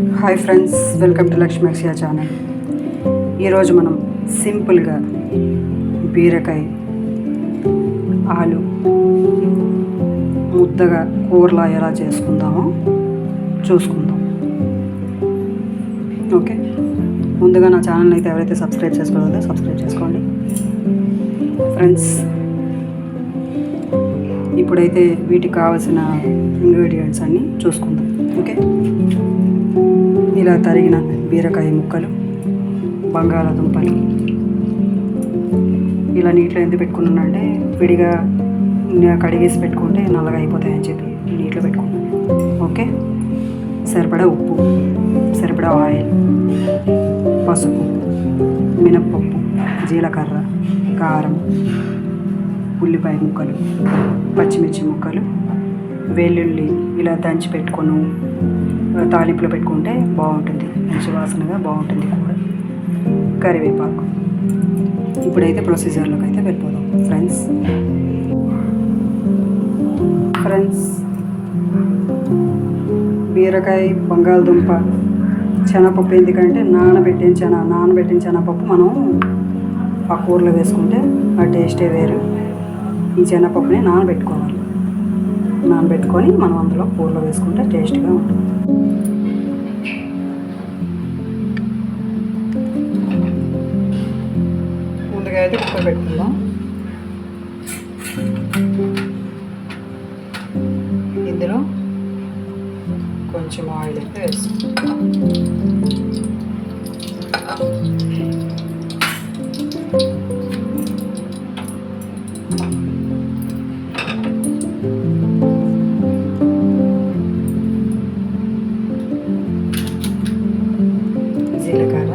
Hi friends, welcome to Lakshmi Akshaya channel. ఈరోజు మనం సింపుల్గా బీరకాయ ఆలు ముద్దగా కూరలా ఎలా చేసుకుందామో చూసుకుందాం. ఓకే, ముందుగా నా ఛానల్ అయితే ఎవరైతే సబ్స్క్రైబ్ చేసుకోలేదో సబ్స్క్రైబ్ చేసుకోండి ఫ్రెండ్స్. ఇప్పుడైతే వీటికి కావాల్సిన ఇంగ్రీడియంట్స్ అన్నీ చూసుకుందాం. ఓకే, ఇలా తరిగిన బీరకాయ ముక్కలు, బంగాళాదుంపలు ఇలా నీటిలో ఎందుకు పెట్టుకున్నానంటే విడిగా కడిగేసి పెట్టుకుంటే నల్లగా అయిపోతాయని చెప్పి నీటిలో పెట్టుకున్నాను. ఓకే, సరిపడా ఉప్పు, సరిపడా ఆయిల్, పసుపు, మినప్పప్పు, జీలకర్ర, కారం, ఉల్లిపాయ ముక్కలు, పచ్చిమిర్చి ముక్కలు, వెల్లుల్లి ఇలా దంచి పెట్టుకొని తాలింపులో పెట్టుకుంటే బాగుంటుంది, మంచి వాసనగా బాగుంటుంది కూర. కరివేపాకు. ఇప్పుడైతే ప్రొసీజర్లోకి అయితే వెళ్ళిపోదాం ఫ్రెండ్స్. బీరకాయ, బంగాళదుంప, శనగపప్పు ఎందుకంటే నానబెట్టిన శనగపప్పు మనం ఆ కూరలో వేసుకుంటే ఆ టేస్టే వేరు. ఈ శనగపప్పుని నానబెట్టుకొని మనం అందులో కూరలో వేసుకుంటే టేస్ట్గా ఉంటుంది. ముందుగా అయితే కుక్కర్ పెట్టుకుందాం. ఇందులో కొంచెం ఆయిల్ అయితే వేసుకుంటాం. జీలకర్ర,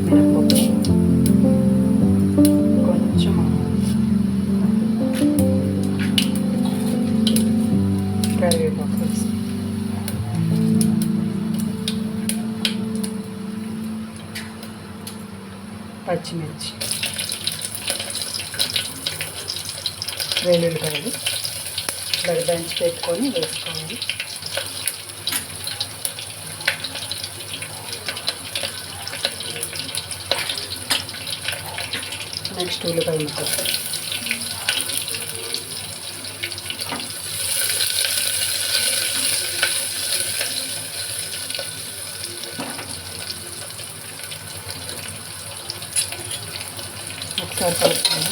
మినప్పప్పు, కొంచెం కరివేపాకు, పచ్చిమిర్చి, వెల్లుల్లిపాయలు ఇలా దంచి పెట్టుకొని వేసుకోవాలి. నెక్స్ట్ ఉల్లిపాయ ముక్కలు, ఒకసారి కలుపుకుందాం.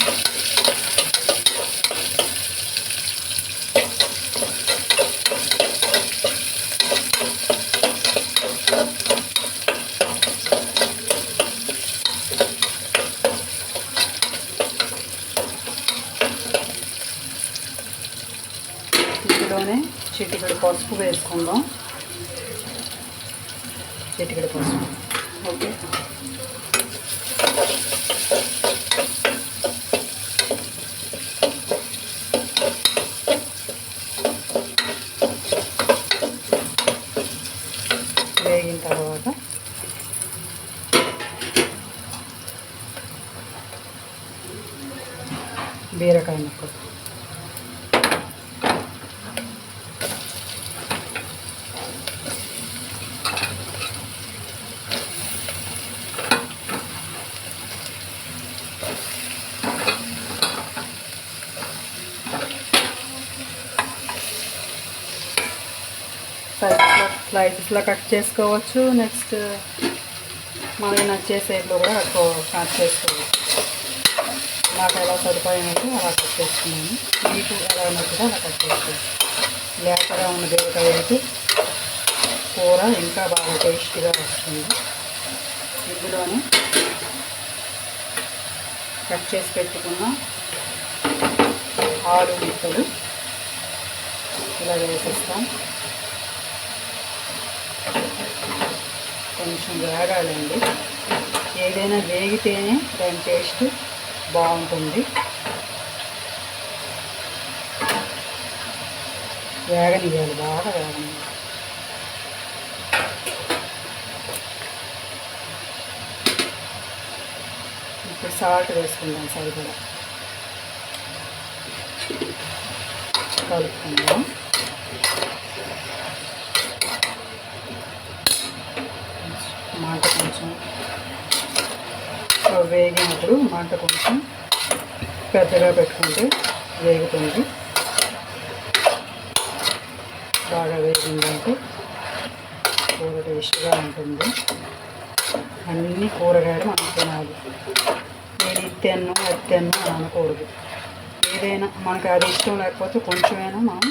ఇందులోనే చిటికెడు పసుపు వేసుకుందాం. చిటికెడు పసుపు. ఓకే, వేగిన తర్వాత బీరకాయ ముక్కలు, స్లైసెస్లో కట్ చేసుకోవచ్చు. నెక్స్ట్ మనకి నచ్చే షేప్లో కూడా కట్ చేసుకోవచ్చు. నాకు ఎలా సదుపాయం అయితే అలా కట్ చేసుకున్నాను. మీకు ఎలా నచ్చితే అలా కట్ చేసుకోవచ్చు. లేతగా ఉన్న బీరకాయ అయితే కూర ఇంకా బాగా టేస్టీగా వస్తుంది. ఇందులోనే కట్ చేసి పెట్టుకున్న ఆలు ముక్కలు ఇలా వేసేస్తాం. కొంచెం వేగాలండి. ఏదైనా వేగితేనే దాని టేస్ట్ బాగుంటుంది. వేగనివ్వాలి, బాగా వేగనివ్వాలి. ఇప్పుడు సాల్ట్ వేసుకుందాం సరిపడా. కలుపుకుందాం. మంట కొంచెం పెద్దగా పెట్టుకుంటే వేగుతుంది. బాగా వేగిందంటే కూర టేస్ట్గా ఉంటుంది. అన్ని కూరగాయలు మనం తినాలి. నేను ఇది తిన్ను అది తిన్ను అని అనకూడదు. ఏదైనా మనకి అది ఇష్టం లేకపోతే కొంచెమైనా మనం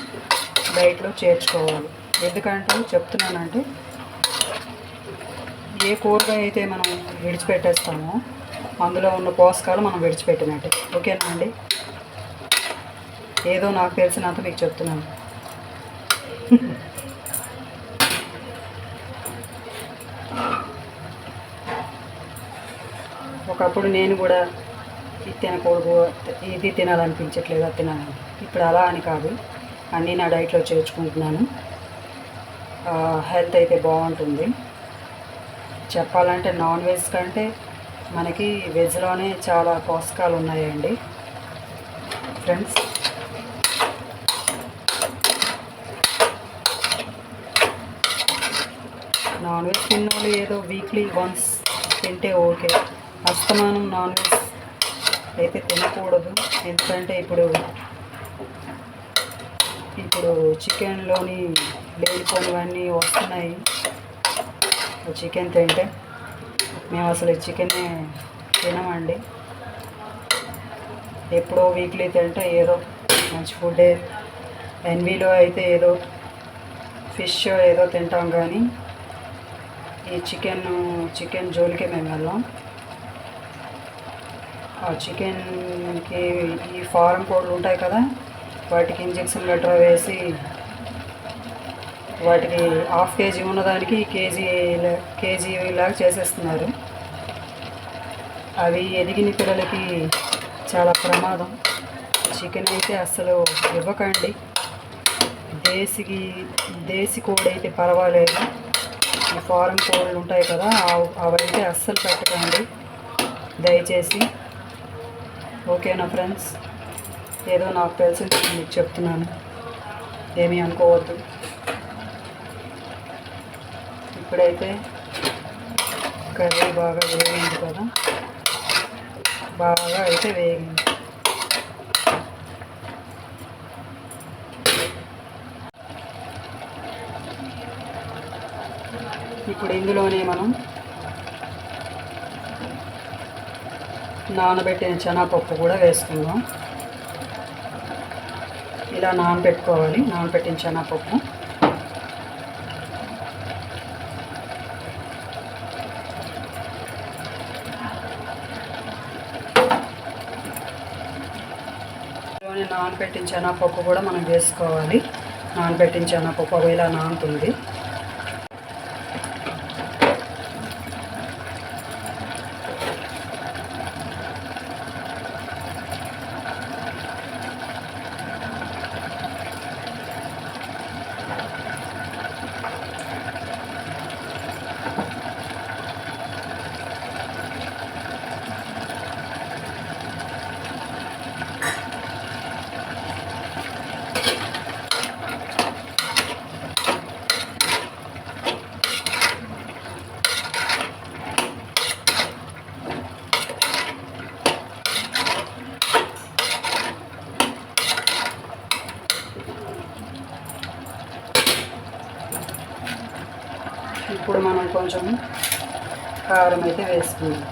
డైట్లో చేర్చుకోవాలి. ఎందుకంటే చెప్తున్నానంటే ఏ కూరగాయ అయితే మనం విడిచిపెట్టేస్తామో అందులో ఉన్న పోషకాలు మనం విడిచిపెట్టినట్టే. ఓకేనా అండి? ఏదో నాకు తెలిసినంత మీకు చెప్తున్నాను. ఒకప్పుడు నేను కూడా ఇది తినకూడదు, ఇది తినాలనిపించట్లేదు, అది తినాలని. ఇప్పుడు అలా అని కాదు, అన్నీ నా డైట్లో చేర్చుకుంటున్నాను. హెల్త్ అయితే బాగుంటుంది. చెప్పాలంటే నాన్ వెజ్ కంటే మనకి వెజ్లోనే చాలా పోషకాలు ఉన్నాయండి ఫ్రెండ్స్. నాన్ వెజ్ తిన్నోళ్ళు ఏదో వీక్లీ వన్స్ తింటే ఓకే. అస్తమానం నాన్ వెజ్ అయితే తినకూడదు. ఎందుకంటే ఇప్పుడు చికెన్లోని లేనిపోనివన్నీ వస్తున్నాయి. చికెన్ తింటే మేము అసలు చికెనే తినమండి. ఎప్పుడో వీక్లీ తింటే ఏదో మంచి ఫుడ్డే. ఎన్వీలో అయితే ఏదో ఫిష్ ఏదో తింటాం, కానీ ఈ చికెన్ జోలికే మేము వెళ్ళాం. ఆ చికెన్కి ఈ ఫారం కోళ్ళు ఉంటాయి కదా, వాటికి ఇంజెక్షన్ గట్రా వేసి వాటికి ½ కేజీ ఉన్నదానికి కేజీ లాగా చేసేస్తున్నారు. అవి ఎదిగిన పిల్లలకి చాలా ప్రమాదం. చికెన్ అయితే అస్సలు ఇవ్వకండి. దేశీ కోడి అయితే పర్వాలేదు. ఈ ఫారెన్ కోళ్ళు ఉంటాయి కదా, అవైతే అస్సలు పెట్టకండి దయచేసి. ఓకేనా ఫ్రెండ్స్? ఏదో నాకు తెలిసింది మీకు చెప్తున్నాను, ఏమీ అనుకోవద్దు. ఇప్పుడైతే కర్రీ బాగా వేగింది కదా, బాగా అయితే వేగింది. ఇప్పుడు ఇందులోనే మనం నానబెట్టిన శనగపప్పు కూడా వేసుకుందాం. ఇలా నానబెట్టుకోవాలి. నానబెట్టిన శనగపప్పు నానబెట్టిన శనగపప్పు కూడా మనం వేసుకోవాలి. నానబెట్టిన శనగపప్పు అవి ఇలా నానుతుంది. ఇప్పుడు మనం కొంచెం కారం అయితే వేసుకుందాం.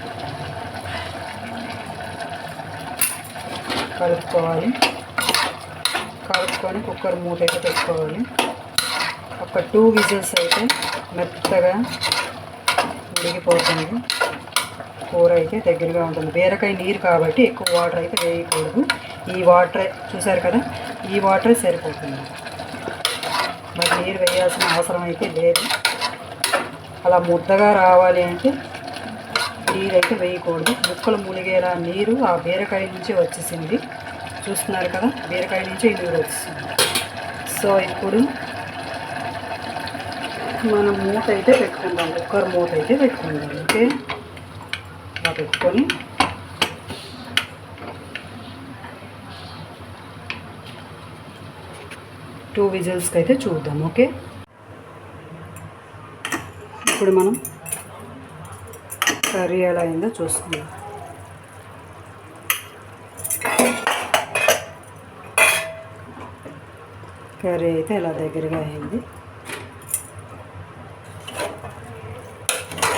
కలుపుకొని కుక్కర్ మూత అయితే పెట్టుకోవాలి. ఒక 2 విజిల్స్ అయితే మెత్తగా ఉడికిపోతుంది. కూర అయితే దగ్గరగా ఉంటుంది. బీరకాయ నీరు కాబట్టి ఎక్కువ వాటర్ అయితే వేయకూడదు. ఈ వాటరే చూసారు కదా, ఈ వాటరే సరిపోతుంది. మరి నీరు వేయాల్సిన అవసరం అయితే లేదు. అలా ముద్దగా రావాలి అంటే నీరు అయితే వేయకూడదు. ముక్కలు మునిగేలా నీరు ఆ బీరకాయ నుంచి వచ్చేసింది. చూస్తున్నారు కదా, బీరకాయ నుంచి ఈ నీరు వచ్చేసింది. సో ఇప్పుడు మనం మూత అయితే పెట్టుకుందాం. కుక్కర్ మూత అయితే పెట్టుకుందాం. ఓకే, అలా పెట్టుకొని టూ విజిల్స్కి అయితే చూద్దాం. ఓకే, ఇప్పుడు మనం కర్రీ ఎలా అయిందో చూసుకుందాం. కర్రీ అయితే ఇలా దగ్గరగా అయింది.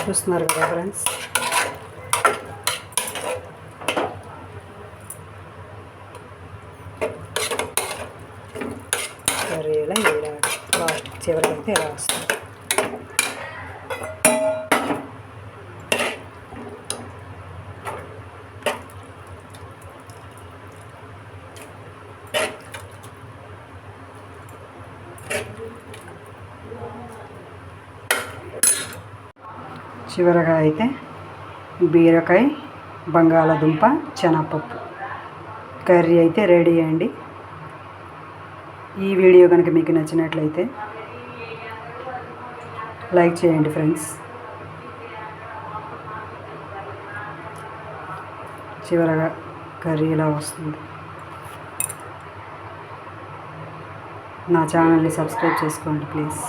చూస్తున్నారు కదా ఫ్రెండ్స్. కర్రీలో ఇలా లాస్ట్ చివరికి అయితే ఇలా వస్తుంది. చివరగా అయితే బీరకాయ, బంగాళదుంప, శనగపప్పు కర్రీ అయితే రెడీ అండి. ఈ వీడియో కనుక మీకు నచ్చినట్లయితే లైక్ చేయండి ఫ్రెండ్స్. చివరగా కర్రీ ఇలా వస్తుంది. నా ఛానల్ని సబ్స్క్రైబ్ చేసుకోండి ప్లీజ్.